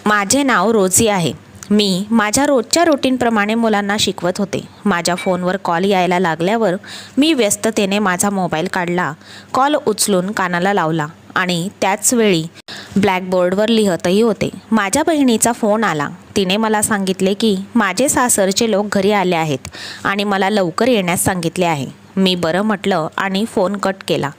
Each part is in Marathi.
माझे नाव रोजी आहे. मी माझ्या रोजच्या रुटीनप्रमाणे मुलांना शिकवत होते. माझ्या फोनवर कॉल यायला लागल्यावर मी व्यस्ततेने माझा मोबाईल काढला, कॉल उचलून कानाला लावला आणि त्याच वेळी ब्लॅकबोर्डवर लिहितही होते. माझ्या बहिणीचा फोन आला. तिने मला सांगितले की माझे सासरचे लोक घरी आले आहेत आणि मला लवकर येण्यास सांगितले आहे. मी बरं म्हटलं आणि फोन कट केला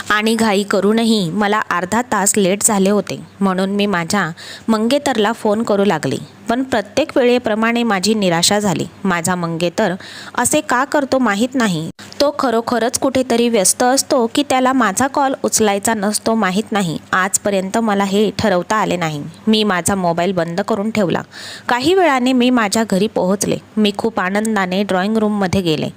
आणि घाई करूनही मला अर्धा तास लेट झाले होते म्हणून मी माझ्या मंगेतरला फोन करू लागली. पण प्रत्येक वेळेप्रमाणे माझी निराशा झाली. माझा मंगेतर असे का करतो माहीत नाही. तो खरोखरच कुठेतरी व्यस्त असतो की त्याला माझा कॉल उचलायचा नसतो माहीत नाही. आजपर्यंत मला हे ठरवता आले नाही. मी माझा मोबाईल बंद करून ठेवला. काही वेळाने मी माझ्या घरी पोहोचले. मी खूप आनंदाने ड्रॉइंग रूममध्ये गेले.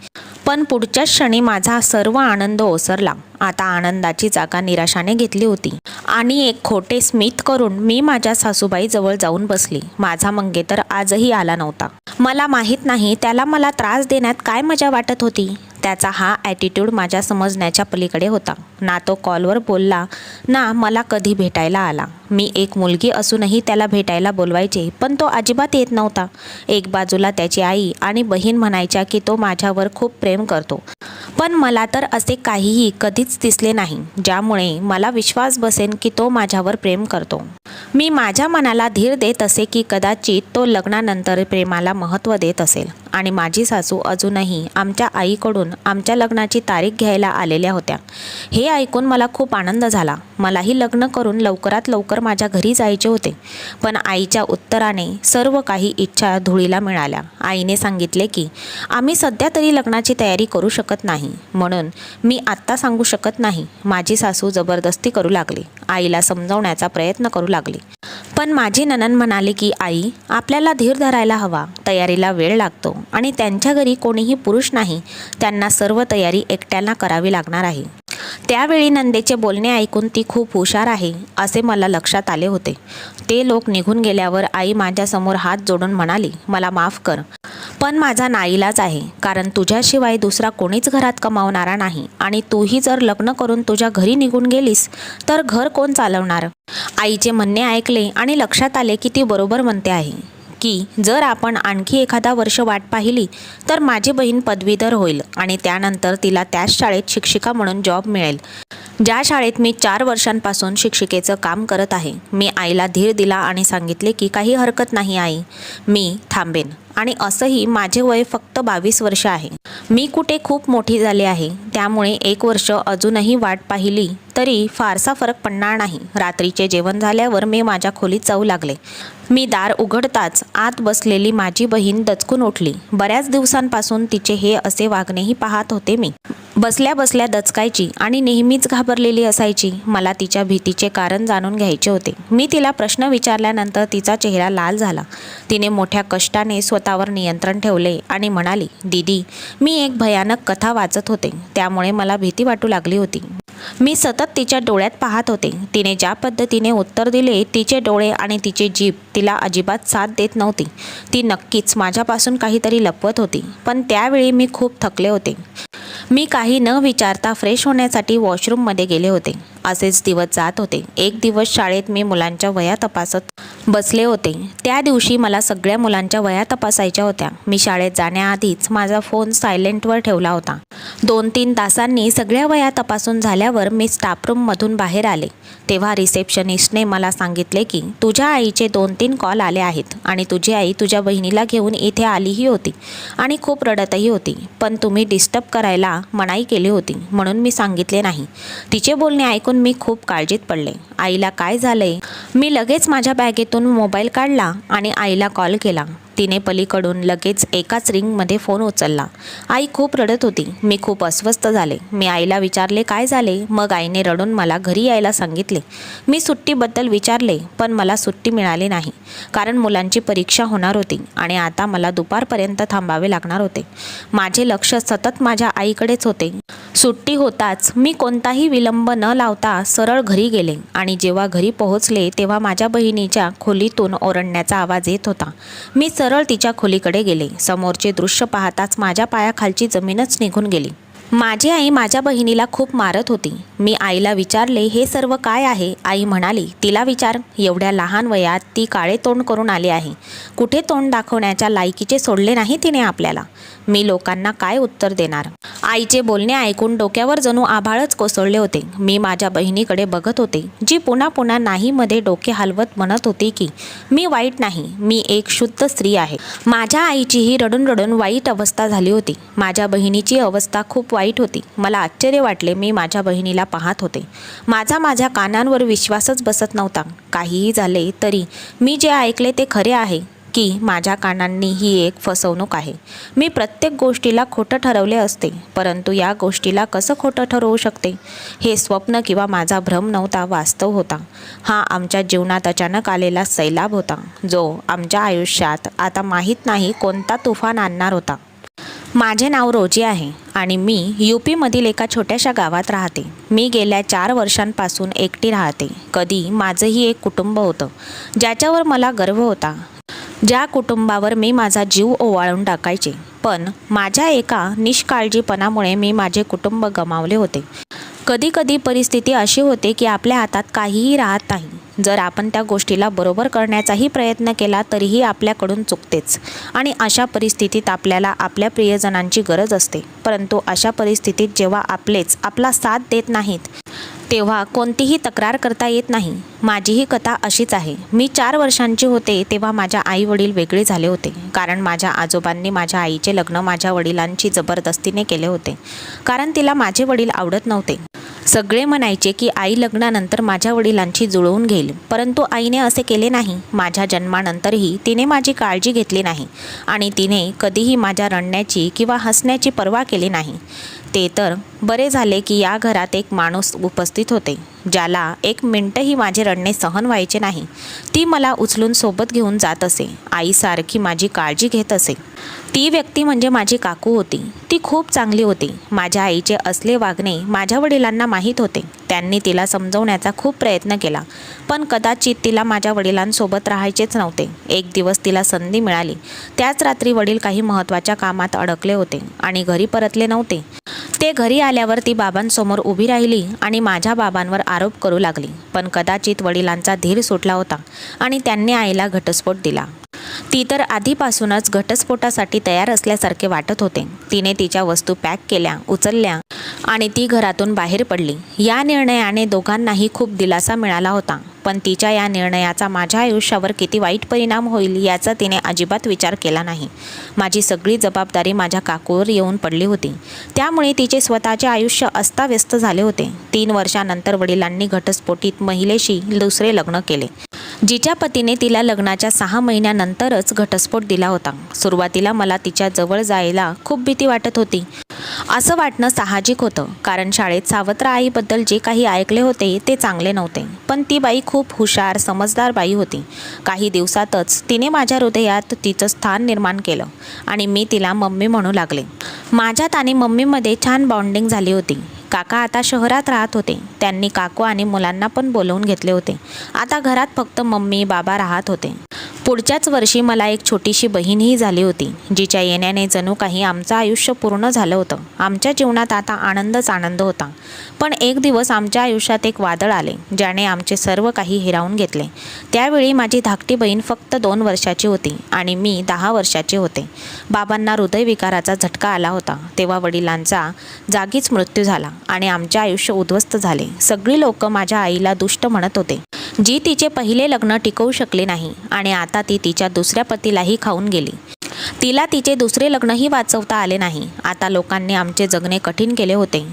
पण पुढच्याच क्षणी माझा सर्व आनंद ओसरला. आता आनंदाची जागा निराशाने घेतली होती आणि एक खोटे स्मित करून मी माझ्या सासूबाईजवळ जाऊन बसली. माझा मंगेतर आजही आला नव्हता. मला माहीत नाही त्याला मला त्रास देण्यात काय मजा वाटत होती. त्याचा हा ॲटिट्यूड माझ्या समजण्याच्या पलीकडे होता. ना तो कॉलवर बोलला ना मला कधी भेटायला आला. मी एक मुलगी असूनही त्याला भेटायला बोलवायचे पण तो अजिबात येत नव्हता. एक बाजूला त्याची आई आणि बहीण म्हणायच्या की तो माझ्यावर खूप प्रेम करतो, पण मला तर असे काहीही कधीच दिसले नाही ज्यामुळे मला विश्वास बसेन की तो माझ्यावर प्रेम करतो. मी माझ्या मनाला धीर देत असे की कदाचित तो लग्नानंतर प्रेमाला महत्त्व देत असेल. आणि माझी सासू अजूनही आमच्या आईकडून आमच्या लग्नाची तारीख घ्यायला आलेल्या होत्या. हे ऐकून मला खूप आनंद झाला. मलाही लग्न करून लवकरात लवकर माझ्या घरी जायचे होते. पण आईच्या उत्तराने सर्व काही इच्छा धुळीला मिळाल्या. आईने सांगितले की आम्ही सध्या तरी लग्नाची तयारी करू शकत नाही म्हणून मी आत्ता सांगू शकत नाही. माझी सासू जबरदस्ती करू लागली. आईला समजावण्याचा प्रयत्न करू लागली. पण माझी नणंद म्हणाली की आई, आपल्याला धीर धरायला हवा. तयारीला वेळ लागतो आणि त्यांच्या घरी कोणीही पुरुष नाही. त्यांना सर्व तयारी एकट्याला करावी लागणार आहे. त्यावेळी नंदेचे बोलणे ऐकून ती खूप हुशार आहे असे मला लक्षात आले होते. ते लोक निघून गेल्यावर आई माझ्यासमोर हात जोडून म्हणाली, मला माफ कर, पण माझा नाईलाज आहे. कारण तुझ्याशिवाय दुसरा कोणीच घरात कमावणारा नाही आणि तूही जर लग्न करून तुझ्या घरी निघून गेलीस तर घर कोण चालवणार. आईचे म्हणणे ऐकले आणि लक्षात आले की ती बरोबर म्हणते आहे की जर आपण आणखी एखादा वर्ष वाट पाहिली तर माझी बहीण पदवीधर होईल आणि त्यानंतर तिला त्याच शाळेत शिक्षिका म्हणून जॉब मिळेल ज्या शाळेत मी 4 वर्षांपासून शिक्षिकेचं काम करत आहे. मी आईला धीर दिला आणि सांगितले की काही हरकत नाही आई, मी थांबेन. आणि असंही माझे वय फक्त 22 वर्ष आहे. मी कुठे खूप मोठी झाली आहे. त्यामुळे 1 वर्ष अजूनही वाट पाहिली तरी फारसा फरक पडणार नाही. रात्रीचे जेवण झाल्यावर मी माझ्या खोलीत जाऊ लागले. मी दार उघडताच आत बसलेली माझी बहीण दचकून उठली. बऱ्याच दिवसांपासून तिचे हे असे वागणेही पाहत होते मी. बसल्या बसल्या दचकायची आणि नेहमीच घाबरलेली असायची. मला तिच्या भीतीचे कारण जाणून घ्यायचे होते. मी तिला प्रश्न विचारल्यानंतर तिचा चेहरा लाल झाला. तिने मोठ्या कष्टाने स्वतःवर नियंत्रण ठेवले आणि म्हणाली, दीदी, मी एक भयानक कथा वाचत होते त्यामुळे मला भीती वाटू लागली होती. मी सतत तिच्या डोळ्यात पाहत होते. तिने ज्या पद्धतीने उत्तर दिले तिचे डोळे आणि तिची जीभ तिला अजिबात साथ देत नव्हती. ती नक्कीच माझ्यापासून काहीतरी लपवत होती. पण त्यावेळी मी खूप थकले होते. मी काही न विचारता फ्रेश होण्यासाठी वॉशरूममध्ये गेले होते. असेच दिवस जात होते. एक दिवस शाळेत मी मुलांच्या वह्या तपासत बसले होते. त्या दिवशी मला सगळ्या मुलांच्या वह्या तपासायच्या होत्या. मी शाळेत जाण्याआधीच माझा फोन सायलेंटवर ठेवला होता. 2-3 तासांनी सगळ्या वह्या तपासून झाल्यावर मी स्टाफरूममधून बाहेर आले. तेव्हा रिसेप्शनिस्टने मला सांगितले की तुझ्या आईचे 2-3 कॉल आले आहेत आणि तुझी आई तुझ्या बहिणीला घेऊन इथे आलीही होती आणि खूप रडतही होती. पण तुम्ही डिस्टर्ब करायला मनाई केली होती म्हणून मी सांगितले नाही. तिचे बोलणे ऐकून मी खूप काळजीत पडले. आईला काय झालंय? मी लगेच माझ्या बॅगेतून मोबाईल काढला आणि आईला कॉल केला. तिने पलीकडून लगेच एकाच रिंगमध्ये फोन उचलला. आई खूप रडत होती. मी खूप अस्वस्थ झाले. मी आईला विचारले काय झाले. मग आईने रडून मला घरी यायला सांगितले. मी सुट्टीबद्दल विचारले पण मला सुट्टी मिळाली नाही कारण मुलांची परीक्षा होणार होती आणि आता मला दुपारपर्यंत थांबावे लागणार होते. माझे लक्ष सतत माझ्या आईकडेच होते. सुट्टी होताच मी कोणताही विलंब न लावता सरळ घरी गेले आणि जेव्हा घरी पोहोचले तेव्हा माझ्या बहिणीच्या खोलीतून ओरडण्याचा आवाज येत होता. मी सरळ तिच्या खोलीकडे गेले. समोरचे दृश्य पाहताच माझ्या पायाखालची जमीनच निघून गेली. माझी आई माझ्या बहिणीला खूप मारत होती. मी आईला विचारले, हे सर्व काय आहे? आई म्हणाली, तिला विचार, एवढ्या लहान वयात ती काळे तोंड करून आली आहे. कुठे तोंड दाखवण्याच्या लायकीचे सोडले नाही तिने आपल्याला. मी लोकांना काय उत्तर देणार? आईचे बोलणे ऐकून डोक्यावर जणू आभाळच कोसळले होते. मी माझ्या बहिणीकडे बघत होते, जी पुन्हा पुन्हा नाही मध्ये डोके हलवत म्हणत होती की मी वाईट नाही, मी एक शुद्ध स्त्री आहे. माझ्या आईचीही रडून रडून वाईट अवस्था झाली होती. माझ्या बहिणीची अवस्था खूप वाईट होती. मला आश्चर्य वाटले. मी माझ्या बहिणीला पाहत होते. माझ्या कानांवर विश्वासच बसत नव्हता. काहीही झाले तरी मी जे ऐकले ते खरे आहे की माझ्या कानांनी ही एक फसवणूक आहे. मी प्रत्येक गोष्टीला खोटं ठरवले असते, परंतु या गोष्टीला कसं खोटं ठरवू शकते? हे स्वप्न किंवा माझा भ्रम नव्हता, वास्तव होता. हा आमच्या जीवनात अचानक आलेला सैलाब होता, जो आमच्या आयुष्यात आता माहीत नाही कोणता तुफान आणणार होता. माझे नाव रोजी आहे आणि मी UPमधील एका छोट्याशा गावात राहते. मी गेल्या 4 वर्षांपासून एकटी राहते. कधी माझंही एक कुटुंब होतं, ज्याच्यावर मला गर्व होता, ज्या कुटुंबावर मी माझा जीव ओवाळून टाकायचे. पण माझ्या एका निष्काळजीपणामुळे मी माझे कुटुंब गमावले होते. कधी कधी परिस्थिती अशी होते की आपल्या हातात काहीही राहत नाही. जर आपण त्या गोष्टीला बरोबर करण्याचाही प्रयत्न केला तरीही आपल्याकडून चुकतेच. आणि अशा परिस्थितीत आपल्याला आपल्या प्रियजनांची गरज असते. परंतु अशा परिस्थितीत जेव्हा आपला साथ देत नाहीत, तेव्हा कोणतीही तक्रार करता येत नाही. माझीही कथा अशीच आहे. मी 4 वर्षांची होते तेव्हा माझ्या आई वडील वेगळे झाले होते. कारण माझ्या आजोबांनी माझ्या आईचे लग्न माझ्या वडिलांची जबरदस्तीने केले होते. कारण तिला माझे वडील आवडत नव्हते. सगळे म्हणायचे की आई लग्नानंतर माझ्या वडिलांची जुळवून घेईल, परंतु आईने असे केले नाही. माझ्या जन्मानंतरही तिने माझी काळजी घेतली नाही आणि तिने कधीही माझ्या रडण्याची किंवा हसण्याची पर्वा केली नाही. ते तर बरे झाले की या घरात एक माणूस उपस्थित होते, ज्याला 1 मिनिटही माझे रडणे सहन व्हायचे नाही. ती मला उचलून सोबत घेऊन जात असे. आईसारखी माझी काळजी घेत असे. ती व्यक्ती म्हणजे माझी काकू होती. ती खूप चांगली होती. माझ्या आईचे असले वागणे माझ्या वडिलांना माहीत होते. त्यांनी तिला समजवण्याचा खूप प्रयत्न केला, पण कदाचित तिला माझ्या वडिलांसोबत राहायचेच नव्हते. एक दिवस तिला संधी मिळाली. त्याच रात्री वडील काही महत्त्वाच्या कामात अडकले होते आणि घरी परतले नव्हते. ते घरी आल्यावर ती बाबांसमोर उभी राहिली आणि माझ्या बाबांवर आरोप करू लागली. पण कदाचित वडिलांचा धीर सुटला होता आणि त्यांनी आईला घटस्फोट दिला. ती तर आधीपासूनच घटस्फोटासाठी तयार असल्यासारखे वाटत होते. तिने तिच्या वस्तू पॅक केल्या, उचलल्या आणि ती घरातून बाहेर पडली. या निर्णयाने दोघांनाही खूप दिलासा मिळाला होता. पण तिच्या या निर्णयाचा माझ्या आयुष्यावर किती वाईट परिणाम होईल याचा तिने अजिबात विचार केला नाही. माझी सगळी जबाबदारी माझ्या काकूवर येऊन पडली होती. त्यामुळे तिचे स्वतःचे आयुष्य अस्ताव्यस्त झाले होते. 3 वर्षानंतर वडिलांनी घटस्फोटित महिलेशी दुसरे लग्न केले, जिच्या पतीने तिला लग्नाच्या 6 महिन्यानंतरच घटस्फोट दिला होता. सुरुवातीला मला तिच्या जवळ जायला खूप भीती वाटत होती. असं वाटणं साहजिक होतं, कारण शाळेत सावत्र आईबद्दल जे काही ऐकले होते ते चांगले नव्हते. पण ती बाई खूप हुशार, समजदार बाई होती. काही दिवसातच तिने माझ्या हृदयात तिचं स्थान निर्माण केलं आणि मी तिला मम्मी म्हणू लागले. माझ्यात आणि मम्मीमध्ये छान बॉन्डिंग झाली होती. काका आता शहरात राहत होते. त्यांनी काकू आणि मुलांना पण बोलवून घेतले होते. आता घरात फक्त मम्मी बाबा राहत होते. पुढच्याच वर्षी मला एक छोटीशी बहीणही झाली होती, जिच्या येण्याने जणू काही आमचं आयुष्य पूर्ण झालं होतं. आमच्या जीवनात आता आनंदच आनंद होता. पण एक दिवस आमच्या आयुष्यात एक वादळ आले, ज्याने आमचे सर्व काही हिरावून घेतले. त्यावेळी माझी धाकटी बहीण फक्त 2 वर्षाची होती आणि मी 10 वर्षाचे होते. बाबांना हृदयविकाराचा झटका आला होता. तेव्हा वडिलांचा जागीच मृत्यू झाला आणि आमचे आयुष्य उद्ध्वस्त झाले. सगळी लोक माझ्या आईला दुष्ट म्हणत होते, जी तिचे पहिले लग्न टिकवू शकले नाही आणि आता ती तिच्या दुसऱ्या पतीलाही खाऊन गेली. तिला तिचे दुसरे लग्नही वाचवता आले नाही. आता लोकांनी आमचे जगणे कठीण केले होते.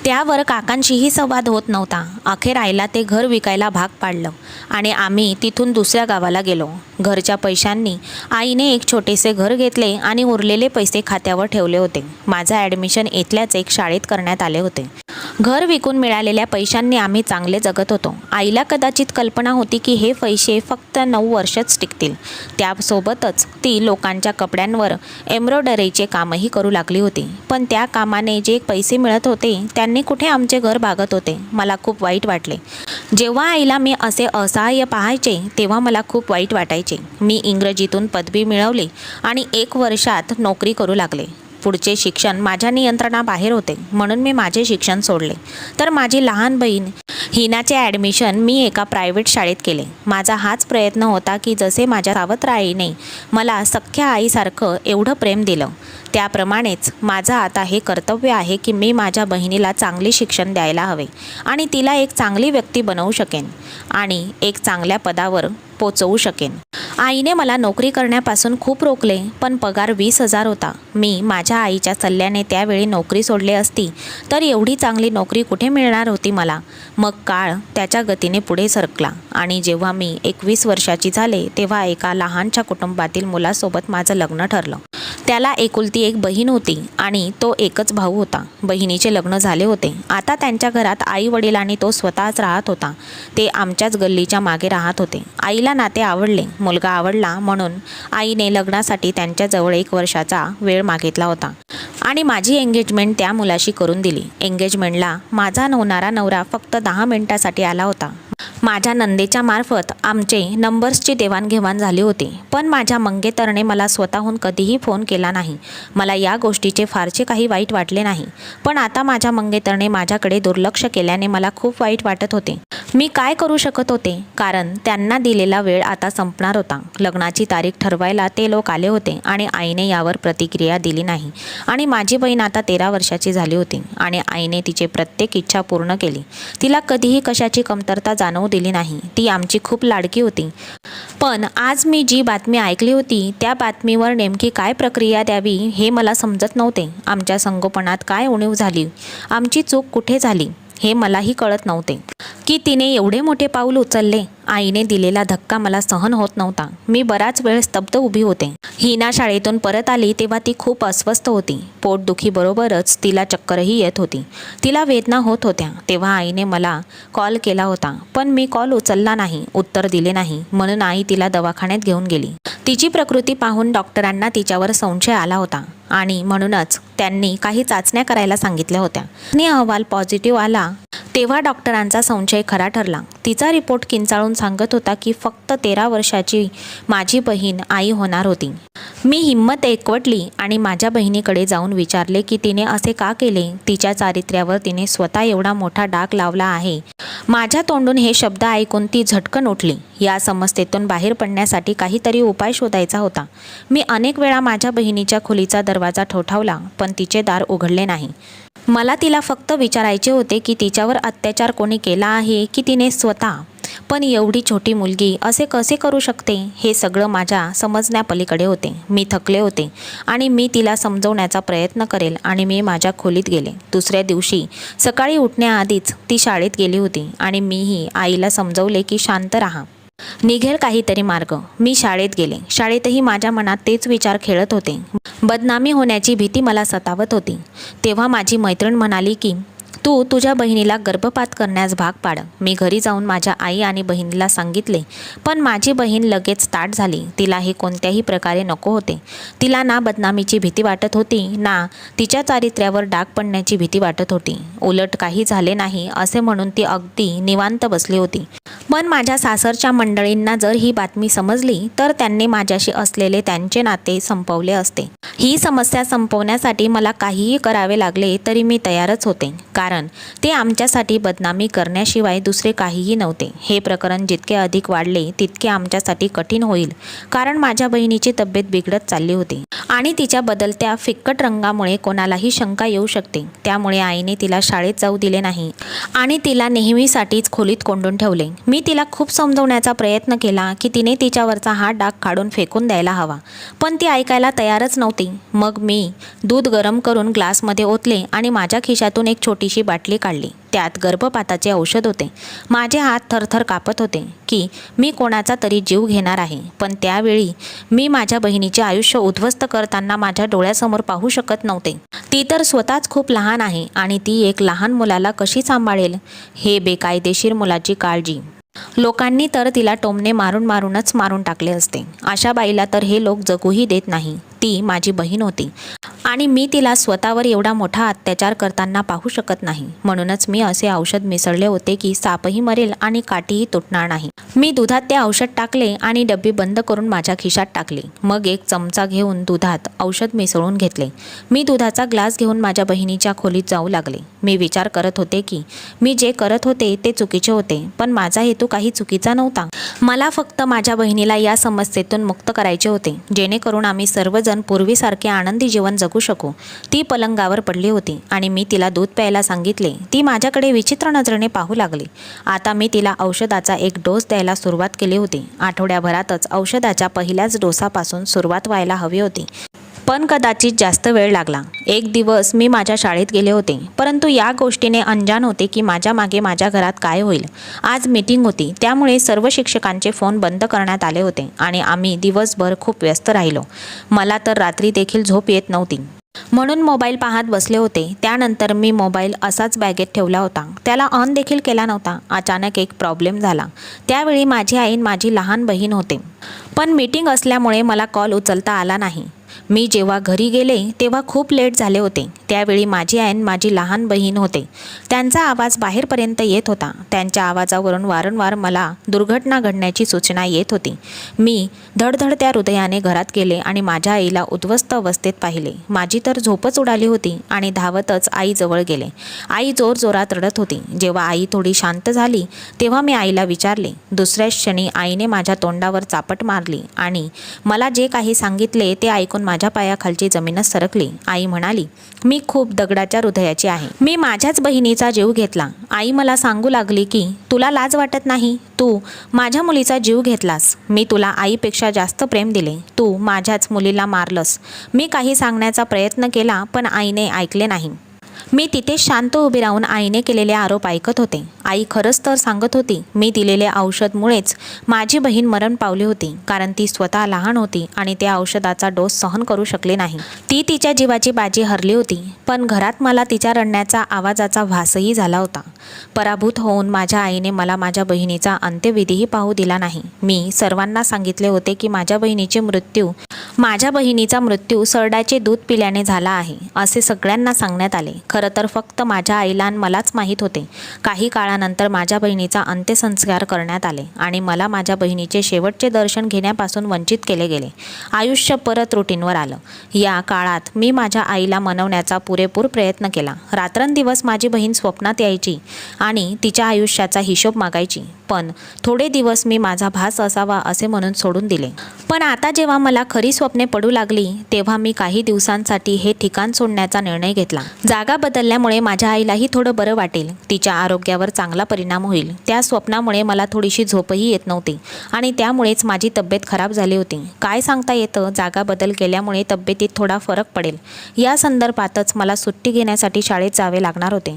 त्यावर काकांशीही संवाद होत नव्हता. अखेर आईला ते घर विकायला भाग पाडलं आणि आम्ही तिथून दुसऱ्या गावाला गेलो. घरच्या पैशांनी आईने एक छोटेसे घर घेतले आणि उरलेले पैसे खात्यावर ठेवले होते. माझं ॲडमिशन इथल्याच एक शाळेत करण्यात आले होते. घर विकून मिळालेल्या पैशांनी आम्ही चांगले जगत होतो. आईला कदाचित कल्पना होती की हे पैसे फक्त 9 वर्षच टिकतील. त्यासोबतच ती लोकांच्या कपड्यांवर एम्ब्रॉयडरीचे कामही करू लागली होती. पण त्या कामाने जे पैसे मिळत होते त्यांनी कुठे आमचे घर भागत होते. मला खूप वाईट वाटले. जेव्हा आईला मी असे असहाय्य पाहायचे तेव्हा मला खूप वाईट वाटायचे. मी इंग्रजीतून पदवी मिळवली आणि 1 वर्षात नोकरी करू लागले. पुढचे शिक्षण माझ्या नियंत्रणाबाहेर होते, म्हणून मी माझे शिक्षण सोडले. तर माझी लहान बहीण हिनाचे ॲडमिशन मी एका प्रायव्हेट शाळेत केले. माझा हाच प्रयत्न होता की जसे माझ्या सावत्र आईने मला सख्ख्या आईसारखं एवढं प्रेम दिलं, त्याप्रमाणेच माझं आता हे कर्तव्य आहे की मी माझ्या बहिणीला चांगले शिक्षण द्यायला हवे आणि तिला एक चांगली व्यक्ती बनवू शकेन आणि एक चांगल्या पदावर पोचवू शकेन. आईने मला नोकरी करण्यापासून खूप रोखले, पण पगार 20,000 होता. मी माझ्या आईच्या सल्ल्याने त्यावेळी नोकरी सोडली असती तर एवढी चांगली नोकरी कुठे मिळणार होती मला. मग काळ त्याच्या गतीने पुढे सरकला आणि जेव्हा मी 21 वर्षाची झाले तेव्हा एका लहानशा कुटुंबातील मुलासोबत माझं लग्न ठरलं. त्याला एकुलती एक बहीण होती आणि तो एकच भाऊ होता. बहिणीचे लग्न झाले होते. आता त्यांच्या घरात आई वडील आणि तो स्वतःच राहत होता. ते आमच्याच गल्लीच्या मागे राहत होते. आईला नाते आवडले, मुलगा आवडला, म्हणून आईने लग्नासाठी त्यांच्याजवळ 1 वर्षाचा वेळ मागितला होता आणि माझी एंगेजमेंट त्या मुलाशी करून दिली. एंगेजमेंटला माझा होणारा नवरा फक्त 10 मिनिटासाठी आला होता. माझ्या नंदेच्या मार्फत आमचे नंबर्सची देवाणघेवाण झाली होती, पण माझ्या मंगेतरने मला स्वतःहून कधीही फोन केला नाही. मला या गोष्टीचे फारसे काही वाईट वाटले नाही, पण आता माझ्या मंगेतरने माझ्याकडे दुर्लक्ष केल्याने मला खूप वाईट वाटत होते. मी काय करू शकत होते, कारण त्यांना दिलेला वेळ आता संपणार होता. लग्नाची तारीख ठरवायला ते लोक आले होते आणि आईने यावर प्रतिक्रिया दिली नाही आणि माझी बहीण आता 13 वर्षाची झाली होती आणि आईने तिची प्रत्येक इच्छा पूर्ण केली. तिला कधीही कशाची कमतरता जाणवू दिली नाही. ती आमची खूप लाडकी होती. पण आज मी जी बातमी ऐकली होती त्या बातमीवर नेमकी काय प्रक्रिया द्यावी हे मला समजत नव्हते. आमच्या संगोपनात काय उणीव झाली, आमची चूक कुठे झाली हे मलाही कळत नव्हते की तिने एवढे मोठे पाऊल उचलले. आईने दिलेला धक्का मला सहन होत नव्हता. मी बराच वेळ स्तब्ध उभी होते. हिना शाळेतून परत आली तेव्हा ती खूप अस्वस्थ होती. पोटदुखीबरोबरच तिला चक्करही येत होती. तिला वेदना होत होत्या. तेव्हा आईने मला कॉल केला होता, पण मी कॉल उचलला नाही, उत्तर दिले नाही, म्हणून आई तिला दवाखान्यात घेऊन गेली. तिची प्रकृती पाहून डॉक्टरांना तिच्यावर संशय आला होता आणि म्हणूनच त्यांनी काही चाचण्या करायला सांगितल्या होत्या. अहवाल पॉझिटिव्ह आला तेव्हा डॉक्टरांचा संशय खरा ठरला. तिचा रिपोर्ट किंचाळून सांगत होता की फक्त 13 वर्षाची माझी बहीण आई होणार होती. मी हिंमत एकवटली आणि माझ्या बहिणीकडे जाऊन विचारले की तिने असे का केले. तिच्या चारित्र्यावर तिने स्वतः एवढा मोठा डाग लावला आहे. माझ्या तोंडून हे शब्द ऐकून ती झटकन उठली. या समस्येतून बाहेर पडण्यासाठी काहीतरी उपाय शोधायचा होता. मी अनेक वेळा माझ्या बहिणीच्या खोलीचा दरवाजा ठोठावला, पण तिचे दार उघडले नाही. मला तिला फक्त विचारायचे होते की तिच्यावर अत्याचार कोणी केला आहे की तिने स्वतः. पण एवढी छोटी मुलगी असे कसे करू शकते हे सगळं माझ्या समजण्यापलीकडे होते. मी थकले होते आणि मी तिला समजवण्याचा प्रयत्न करेल आणि मी माझ्या खोलीत गेले. दुसऱ्या दिवशी सकाळी उठण्याआधीच ती शाळेत गेली होती आणि मीही आईला समजवले की शांत राहा, निघेल काहीतरी मार्ग. मी शाळेत गेले. शाळेतही माझ्या मनात तेच विचार खेळत होते. बदनामी होण्याची भीती मला सतावत होती. तेव्हा माझी मैत्रीण म्हणाली की तू तुझ्या बहिणीला गर्भपात करण्यास भाग पाड. मी घरी जाऊन माझ्या आई आणि बहिणीला सांगितले, पण माझी बहीण लगेच ताठ झाली. तिला हे कोणत्याही प्रकारे नको होते. तिला ना बदनामीची भीती वाटत होती, ना तिच्या चारित्र्यावर डाग पडण्याची भीती वाटत होती. उलट काही झाले नाही असे म्हणून ती अगदी निवांत बसली होती. पण माझ्या सासरच्या मंडळींना जर ही बातमी समजली तर त्यांनी माझ्याशी असलेले त्यांचे नाते संपवले असते. ही समस्या संपवण्यासाठी मला काहीही करावे लागले तरी मी तयारच होते, कारण ते आमच्यासाठी बदनामी करण्याशिवाय दुसरे काहीही नव्हते. हे प्रकरण जितके अधिक वाढले तितके आमच्यासाठी कठीण होईल, कारण माझ्या बहिणीची तब्येत बिघडत चालली होती आणि तिच्या बदलत्या फिक्कट रंगामुळे कोणालाही शंका येऊ शकते. त्यामुळे आईने तिला शाळेत जाऊ दिले नाही आणि तिला नेहमीसाठीच खोलीत कोंडून ठेवले. मी तिला खूप समजवण्याचा प्रयत्न केला की तिने तिच्यावरचा हा डाग काढून फेकून द्यायला हवा, पण ती ऐकायला तयारच नव्हती. मग मी दूध गरम करून ग्लासमध्ये ओतले आणि माझ्या खिशातून एक छोटीशी बाटली काढली. त्यात गर्भपाताचे औषध होते. माझे हात थरथर कापत होते की मी कोणाचा तरी जीव घेणार आहे, पण त्यावेळी मी माझ्या बहिणीचे आयुष्य उद्ध्वस्त करताना माझ्या डोळ्यासमोर पाहू शकत नव्हते. ती तर स्वतःच खूप लहान आहे आणि ती एक लहान मुलाला कशी सांभाळेल, हे बेकायदेशीर मुलाची काळजी. लोकांनी तर तिला टोमणे मारूनच मारून टाकले असते. अशा बाईला तर हे लोक जगूही देत नाही. ती माझी बहीण होती आणि मी तिला स्वतःवर एवढा मोठा अत्याचार करताना पाहू शकत नाही. म्हणूनच मी असे औषध मिसळले होते की सापही मरेल आणि काठीही तुटणार नाही. मी दुधात ते औषध टाकले आणि डब्बी बंद करून माझ्या खिशात टाकली. मग एक चमचा घेऊन दुधात औषध मिसळून घेतले. मी दुधाचा ग्लास घेऊन माझ्या बहिणीच्या खोलीत जाऊ लागले. मी विचार करत होते की मी जे करत होते ते चुकीचे होते, पण माझा हेतू काही चुकीचा नव्हता. मला फक्त माझ्या बहिणीला या समस्येतून मुक्त करायचे होते, जेणेकरून आम्ही सर्वजण पूर्वीसारखे आनंदी जीवन जगू शकू. ती पलंगावर पडली होती आणि मी तिला दूध प्यायला सांगितले. ती माझ्याकडे विचित्र नजरेने पाहू लागली. आता मी तिला औषधाचा एक डोस द्यायला सुरुवात केली होती. आठवड्याभरातच औषधाच्या पहिल्याच डोसापासून सुरुवात व्हायला हवी होती, पण कदाचित जास्त वेळ लागला. एक दिवस मी माझ्या शाळेत गेले होते, परंतु या गोष्टीने अनजान होते की माझ्या मागे माझ्या घरात काय होईल. आज मीटिंग होती, त्यामुळे सर्व शिक्षकांचे फोन बंद करण्यात आले होते आणि आम्ही दिवसभर खूप व्यस्त राहिलो. मला तर रात्री देखील झोप येत नव्हती, म्हणून मोबाईल पाहत बसले होते. त्यानंतर मी मोबाईल असाच बॅगेत ठेवला होता. त्याला ऑन देखील केला नव्हता. अचानक एक प्रॉब्लेम झाला. त्यावेळी माझी आई माझी लहान बहीण होते, पण मीटिंग असल्यामुळे मला कॉल उचलता आला नाही. मी जेव्हा घरी गेले तेव्हा खूप लेट झाले होते. त्यावेळी माझी आई माझी लहान बहीण होते. त्यांचा आवाज बाहेरपर्यंत येत होता. त्यांच्या आवाजावरून वारंवार मला दुर्घटना घडण्याची सूचना येत होती. मी धडधडत्या हृदयाने घरात गेले आणि माझ्या आईला उद्ध्वस्त अवस्थेत पाहिले. माझी तर झोपच उडाली होती आणि धावतच आईजवळ गेले. आई जोरजोरात रडत होती. जेव्हा आई थोडी शांत झाली तेव्हा मी आईला विचारले. दुसऱ्याच क्षणी आईने माझ्या तोंडावर चापट मारली आणि मला जे काही सांगितले ते ऐकून माझ्या पायाखालची जमीनच सरकली. आई म्हणाली, मी खूप दगडाच्या हृदयाची आहे. मी माझ्याच बहिणीचा जीव घेतला. आई मला सांगू लागली की तुला लाज वाटत नाही? तू माझ्या मुलीचा जीव घेतलास. मी तुला आईपेक्षा जास्त प्रेम दिले. तू माझ्याच मुलीला मारलंस. मी काही सांगण्याचा प्रयत्न केला, पण आईने ऐकले नाही. मी तिथे शांत उभी राहून आईने केलेले आरोप ऐकत होते. आई खरंच तर सांगत होती, मी दिलेल्या औषधमुळेच माझी बहीण मरण पावली होती, कारण ती स्वतः लहान होती आणि त्या औषधाचा डोस सहन करू शकले नाही. ती तिच्या जीवाची बाजी हरली होती, पण घरात मला तिच्या रडण्याचा आवाजाचा भासही झाला होता. पराभूत होऊन माझ्या आईने मला माझ्या बहिणीचा अंत्यविधीही पाहू दिला नाही. मी सर्वांना सांगितले होते की माझ्या बहिणीचा मृत्यू सरड्याचे दूध पिल्याने झाला आहे, असे सगळ्यांना सांगण्यात आले. खरं तर फक्त माझ्या आईला आणि मलाच माहीत होते. काही काळानंतर माझ्या बहिणीचा अंत्यसंस्कार करण्यात आले आणि मला माझ्या बहिणीचे शेवटचे दर्शन घेण्यापासून वंचित केले गेले. आयुष्य परत रुटीनवर आलं. या काळात मी माझ्या आईला मनवण्याचा पुरेपूर प्रयत्न केला. रात्रंदिवस माझी बहीण स्वप्नात यायची आणि तिच्या आयुष्याचा हिशोब मागायची, पण थोडे दिवस मी माझा भास असावा असे म्हणून सोडून दिले. पण आता जेव्हा मला खरी स्वप्ने पडू लागली तेव्हा मी काही दिवसांसाठी हे ठिकाण सोडण्याचा निर्णय घेतला. जागा बदलल्यामुळे माझ्या आईलाही थोडं बरं वाटेल, तिच्या आरोग्यावर चांगला परिणाम होईल. त्या स्वप्नामुळे मला थोडीशी झोपही येत नव्हती आणि त्यामुळेच माझी तब्येत खराब झाली होती. काय सांगता येतं, जागा बदल केल्यामुळे तब्येतीत थोडा फरक पडेल. या संदर्भातच मला सुट्टी घेण्यासाठी शाळेत जावे लागणार होते.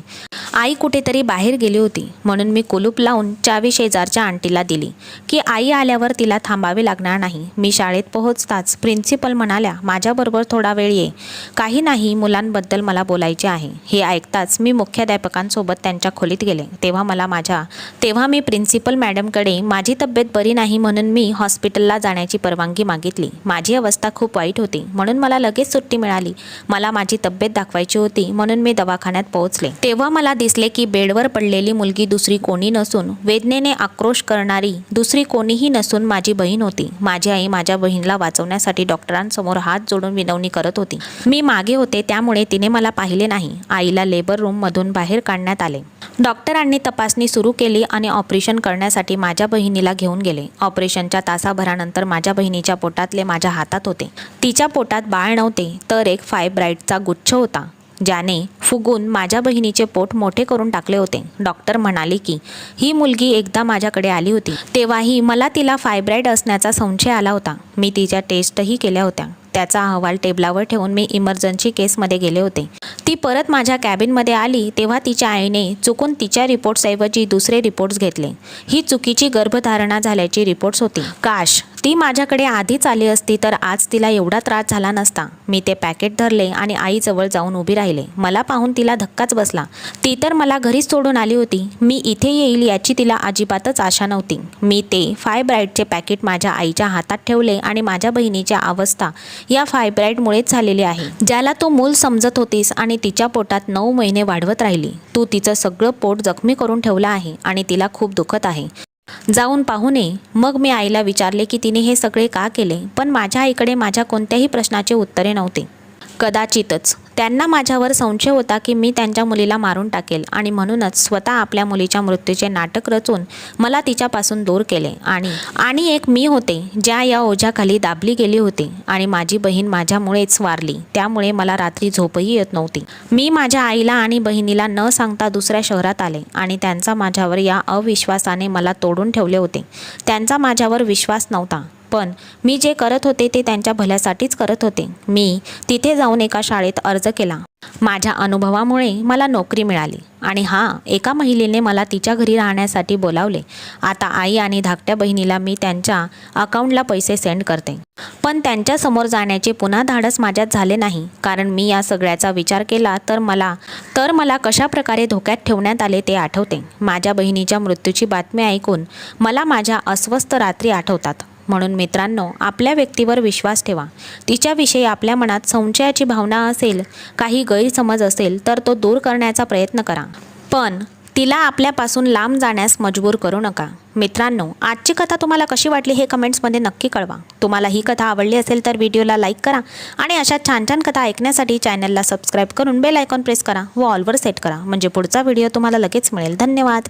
आई कुठेतरी बाहेर गेली होती, म्हणून मी कुलूप लावून चावी शेजारच्या आंटीला दिली की आई आल्यावर तिला थांबावे लागणार नाही. मी शाळेत पोहोचताच प्रिन्सिपल म्हणाल्या, माझ्याबरोबर थोडा वेळ ये. काही नाही, मुलांबद्दल मला बोलायचे आहे. हे ऐकताच मी मुख्याध्यापकांसोबत त्यांच्या खोलीत गेले. तेव्हा मी प्रिन्सिपल मॅडमकडे माझी तब्येत बरी नाही म्हणून मी हॉस्पिटलला जाण्याची परवानगी मागितली. माझी अवस्था खूप वाईट होती, म्हणून मला लगेच सुट्टी मिळाली. मला माझी तब्येत दाखवायची होती, म्हणून मी दवाखान्यात पोहोचले. तेव्हा मला दिसले की बेडवर पडलेली मुलगी दुसरी कोणी नसून, वेदनेने आक्रोश करणारी दुसरी कोणीही नसून माझी बहीण होती. माझी आई माझ्या बहिणीला वाचवण्यासाठी डॉक्टरांसमोर हात जोडून विनवणी करत होती. मी मागे होते, त्यामुळे तिने मला पाहिले नाही. आईला लेबर रूममधून बाहेर काढण्यात आले. डॉक्टरांनी तपासणी सुरू केली आणि ऑपरेशन करण्यासाठी माझ्या बहिणीला घेऊन गेले. ऑपरेशनच्या तासाभरानंतर माझ्या बहिणीच्या पोटातले माझ्या हातात होते. तिच्या पोटात बाळ नव्हते, तर एक फायब्रॉइडचा गुच्छ होता, ज्याने फुगून माझ्या बहिणीचे पोट मोठे करून टाकले होते. डॉक्टर म्हणाले की ही मुलगी एकदा माझ्याकडे आली होती, तेव्हाही मला तिला फायब्रॉइड असण्याचा संशय आला होता. मी तिच्या टेस्टही केल्या होत्या. त्याचा अहवाल टेबलावर ठेवून मी इमर्जन्सी केसमध्ये गेले होते. ती परत माझ्या कॅबिनमध्ये आली तेव्हा तिच्या आईने चुकून तिच्या रिपोर्ट्सऐवजी दुसरे रिपोर्ट्स घेतले. ही चुकीची गर्भधारणा झाल्याची रिपोर्ट्स होती. काश ती माझ्याकडे आधीच आली असती तर आज तिला एवढा त्रास झाला नसता. मी ते पॅकेट धरले आणि आईजवळ जाऊन उभी राहिले. मला पाहून तिला धक्काच बसला. ती तर मला घरीच सोडून आली होती. मी इथे येईल याची तिला अजिबातच आशा नव्हती. मी ते फायब्राईडचे पॅकेट माझ्या आईच्या हातात ठेवले आणि माझ्या बहिणीची अवस्था या फायब्राईडमुळेच झालेली आहे, ज्याला तू मूल समजत होतीस आणि तिच्या पोटात 9 महिने वाढवत राहिली. तू तिचं सगळं पोट जखमी करून ठेवलं आहे आणि तिला खूप दुखत आहे. जाऊन पाहू नये. मग मी आईला विचारले की तिने हे सगळे का केले, पण माझ्या आईकडे माझ्या कोणत्याही प्रश्नाचे उत्तरे नव्हते. कदाचितच त्यांना माझ्यावर संशय होता की मी त्यांच्या मुलीला मारून टाकेल आणि म्हणूनच स्वतः आपल्या मुलीच्या मृत्यूचे नाटक रचून मला तिच्यापासून दूर केले. आणि एक मी होते ज्या या ओझ्याखाली दाबली गेली होती आणि माझी बहीण माझ्यामुळेच वारली. त्यामुळे मला रात्री झोपही येत नव्हती. मी माझ्या आईला आणि बहिणीला न सांगता दुसऱ्या शहरात आले आणि त्यांचा माझ्यावर या अविश्वासाने मला तोडून ठेवले होते. त्यांचा माझ्यावर विश्वास नव्हता, पण मी जे करत होते ते त्यांच्या भल्यासाठीच करत होते. मी तिथे जाऊन एका शाळेत अर्ज केला. माझ्या अनुभवामुळे मला नोकरी मिळाली आणि एका महिलेने मला तिच्या घरी राहण्यासाठी बोलावले. आता आई आणि धाकट्या बहिणीला मी त्यांच्या अकाउंटला पैसे सेंड करते. पण त्यांच्यासमोर जाण्याचे पुन्हा धाडस माझ्यात झाले नाही, कारण मी या सगळ्याचा विचार केला तर मला कशा प्रकारे धोक्यात ठेवण्यात आले ते आठवते. माझ्या बहिणीच्या मृत्यूची बातमी ऐकून मला माझ्या अस्वस्थ रात्री आठवतात. म्हणून मित्रांनो, आपल्या व्यक्तीवर विश्वास ठेवा. तिच्याविषयी आपल्या मनात संशयाची भावना असेल, काही गैरसमज असेल तर तो दूर करण्याचा प्रयत्न करा, पण तिला आपल्यापासून लांब जाण्यास मजबूर करू नका. मित्रांनो, आजची कथा तुम्हाला कशी वाटली हे कमेंट्समध्ये नक्की कळवा. तुम्हाला ही कथा आवडली असेल तर व्हिडिओला लाईक करा आणि अशा छान छान कथा ऐकण्यासाठी चॅनलला सबस्क्राईब करून बेल आयकॉन प्रेस करा व ऑलवर सेट करा, म्हणजे पुढचा व्हिडिओ तुम्हाला लगेच मिळेल. धन्यवाद.